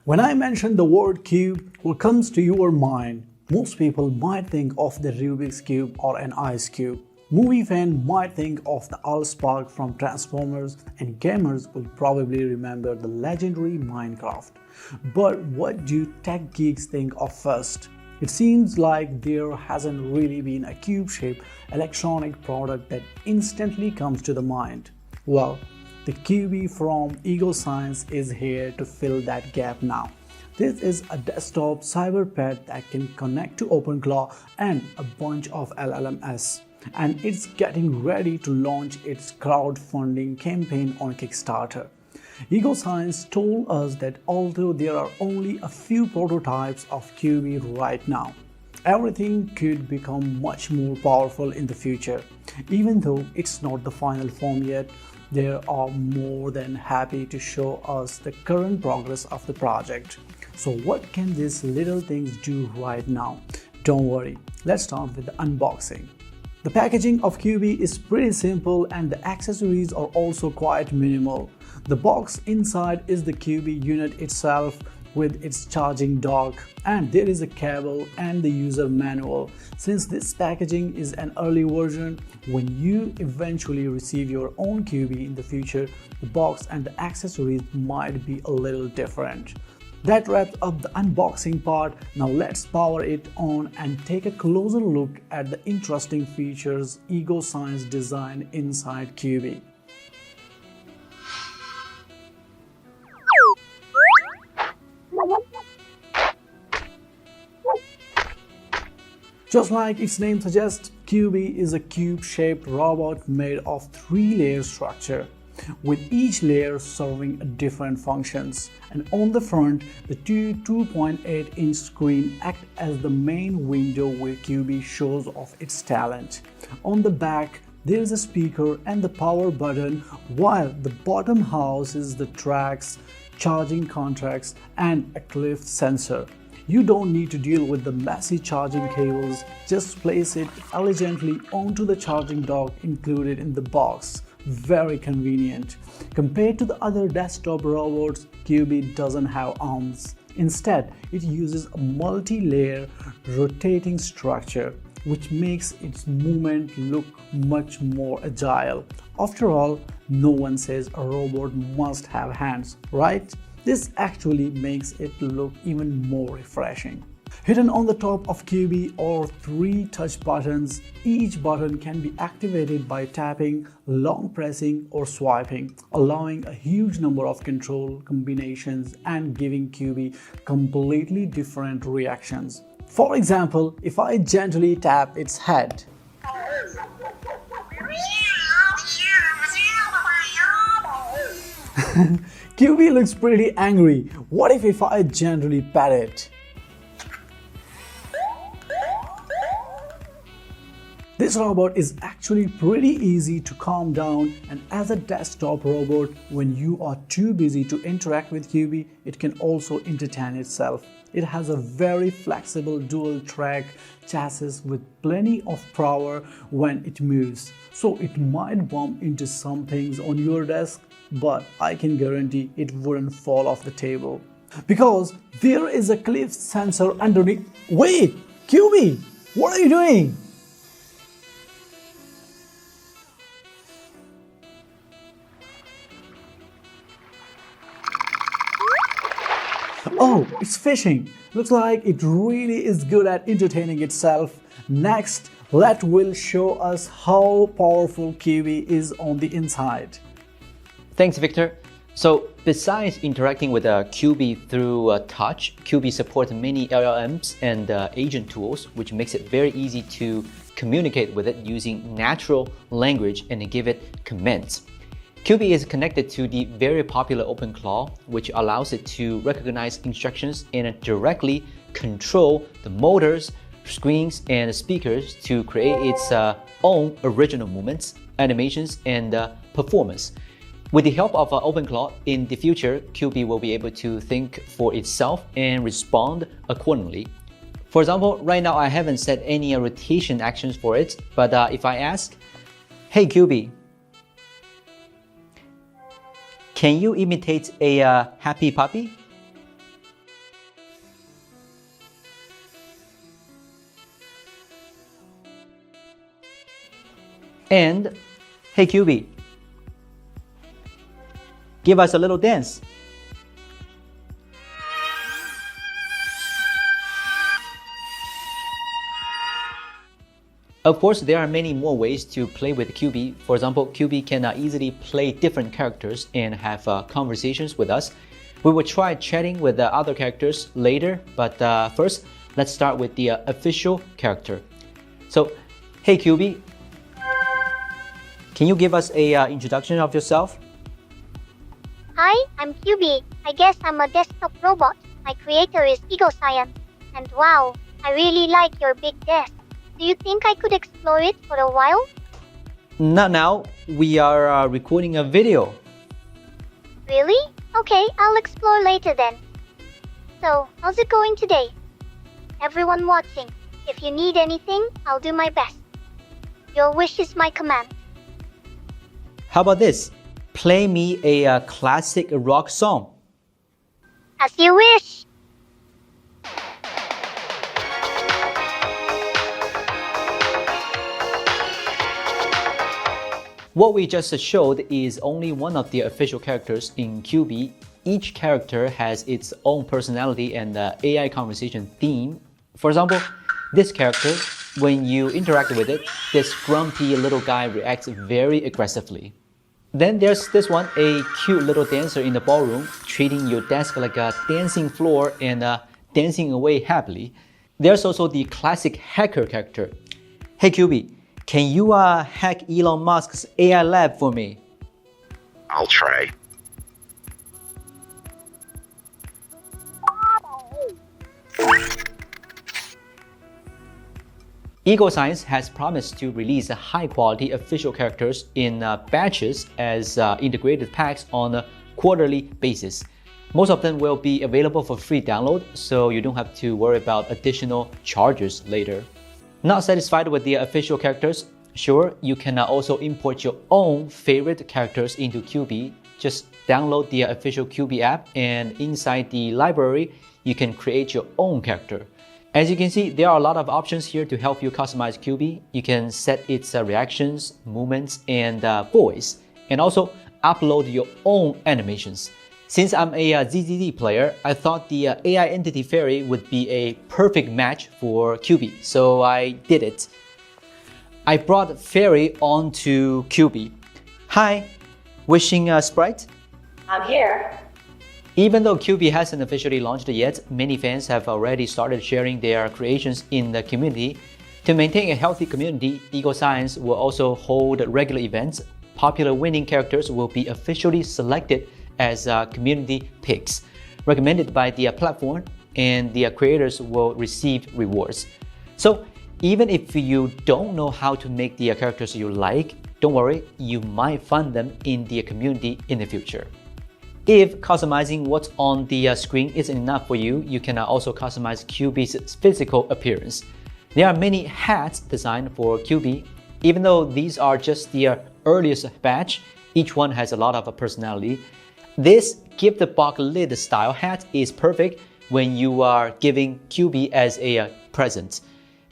When I mention the word cube, what comes to your mind? Most people might think of the Rubik's Cube or an ice cube. Movie fans might think of the Allspark from Transformers, and gamers will probably remember the legendary Minecraft. But what do tech geeks think of first? It seems like there hasn't really been a cube-shaped electronic product that instantly comes to the mind. Well, the CUBIE from EGOSCIENCE is here to fill that gap now. This is a desktop cyber pet that can connect to OpenClaw and a bunch of LLMs. And it's getting ready to launch its crowdfunding campaign on Kickstarter. EGOSCIENCE told us that although there are only a few prototypes of CUBIE right now, everything could become much more powerful in the future. Even though it's not the final form yet, they are more than happy to show us the current progress of the project. So what can these little things do right now? Don't worry, let's start with the unboxing. The packaging of CUBIE is pretty simple and the accessories are also quite minimal. The box inside is the CUBIE unit itself with its charging dock, and there is a cable and the user manual. Since this packaging is an early version, when you eventually receive your own CUBIE in the future, the box and the accessories might be a little different. That wraps up the unboxing part. Now let's power it on and take a closer look at the interesting features EGOSCIENCE designed inside CUBIE. Just like its name suggests, CUBIE is a cube-shaped robot made of 3-layer structure, with each layer serving different functions. And on the front, the two 2.8-inch screen act as the main window where CUBIE shows off its talent. On the back, there is a speaker and the power button, while the bottom houses the tracks, charging contacts, and a cliff sensor. You don't need to deal with the messy charging cables, just place it elegantly onto the charging dock included in the box. Very convenient. Compared to the other desktop robots, CUBIE doesn't have arms. Instead, it uses a multi-layer rotating structure, which makes its movement look much more agile. After all, no one says a robot must have hands, right? This actually makes it look even more refreshing. Hidden on the top of CUBIE are 3 touch buttons. Each button can be activated by tapping, long pressing, or swiping, allowing a huge number of control combinations and giving CUBIE completely different reactions. For example, if I gently tap its head, CUBIE looks pretty angry. What if I gently pat it? This robot is actually pretty easy to calm down, and as a desktop robot, when you are too busy to interact with CUBIE, it can also entertain itself. It has a very flexible dual-track chassis with plenty of power when it moves, so it might bump into some things on your desk, but I can guarantee it wouldn't fall off the table. Because there is a cliff sensor underneath. Wait! CUBIE! What are you doing? Oh, it's fishing. Looks like it really is good at entertaining itself. Next, let Will show us how powerful CUBIE is on the inside. Thanks, Victor. So besides interacting with CUBIE through touch, CUBIE supports many LLMs and agent tools, which makes it very easy to communicate with it using natural language and give it commands. CUBIE is connected to the very popular OpenClaw, which allows it to recognize instructions and directly control the motors, screens, and speakers to create its own original movements, animations, and performance. With the help of OpenClaw, in the future, CUBIE will be able to think for itself and respond accordingly. For example, right now I haven't set any rotation actions for it, but if I ask, "Hey CUBIE, can you imitate a happy puppy?" And hey CUBIE, give us a little dance. Of course, there are many more ways to play with CUBIE. For example, CUBIE can easily play different characters and have conversations with us. We will try chatting with the other characters later, but first, let's start with the official character. So, hey CUBIE, can you give us a introduction of yourself? Hi, I'm CUBIE. I guess I'm a desktop robot. My creator is EGOSCIENCE. And wow, I really like your big desk. Do you think I could explore it for a while? Not now. We are recording a video. Really? Okay, I'll explore later then. So, how's it going today? Everyone watching, if you need anything, I'll do my best. Your wish is my command. How about this? Play me a classic rock song. As you wish. What we just showed is only one of the official characters in CUBIE. Each character has its own personality and AI conversation theme. For example, this character, when you interact with it, this grumpy little guy reacts very aggressively. Then there's this one, a cute little dancer in the ballroom, treating your desk like a dancing floor and dancing away happily. There's also the classic hacker character. Hey CUBIE, can you hack Elon Musk's AI lab for me? I'll try. EGOSCIENCE has promised to release high-quality official characters in batches as integrated packs on a quarterly basis. Most of them will be available for free download, so you don't have to worry about additional charges later. Not satisfied with the official characters? Sure, you can also import your own favorite characters into CUBIE. Just download the official CUBIE app, and inside the library, you can create your own character. As you can see, there are a lot of options here to help you customize CUBIE. You can set its reactions, movements, and voice, and also upload your own animations. Since I'm a ZZZ player, I thought the AI Entity Fairy would be a perfect match for CUBIE, so I did it. I brought Fairy onto CUBIE. Hi, wishing a sprite? I'm here. Even though CUBIE hasn't officially launched yet, many fans have already started sharing their creations in the community. To maintain a healthy community, EGOSCIENCE will also hold regular events. Popular winning characters will be officially selected as community picks, recommended by the platform, and the creators will receive rewards. So even if you don't know how to make the characters you like, don't worry, you might find them in the community in the future. If customizing what's on the screen isn't enough for you, you can also customize CUBIE's physical appearance. There are many hats designed for CUBIE. Even though these are just the earliest batch, each one has a lot of personality. This give the box lid style hat is perfect when you are giving CUBIE as a present.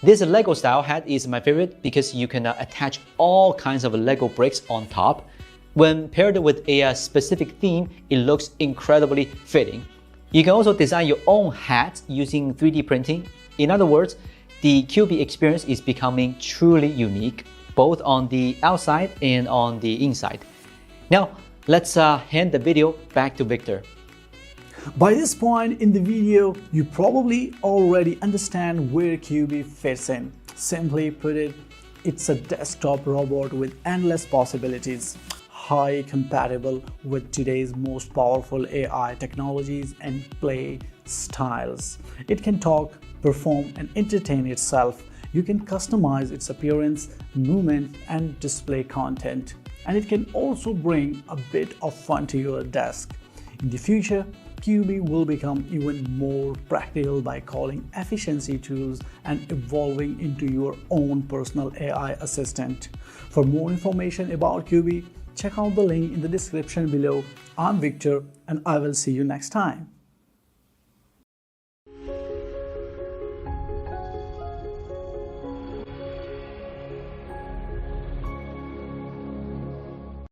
This Lego style hat is my favorite because you can attach all kinds of Lego bricks on top. When paired with a specific theme, it looks incredibly fitting. You can also design your own hat using 3D printing. In other words, the CUBIE experience is becoming truly unique, both on the outside and on the inside. Now, let's hand the video back to Victor. By this point in the video, you probably already understand where CUBIE fits in. Simply put it, it's a desktop robot with endless possibilities, highly compatible with today's most powerful AI technologies and play styles. It can talk, perform, and entertain itself. You can customize its appearance, movement, and display content. And it can also bring a bit of fun to your desk. In the future, CUBIE will become even more practical by calling efficiency tools and evolving into your own personal AI assistant. For more information about CUBIE, check out the link in the description below. I'm Victor, and I will see you next time.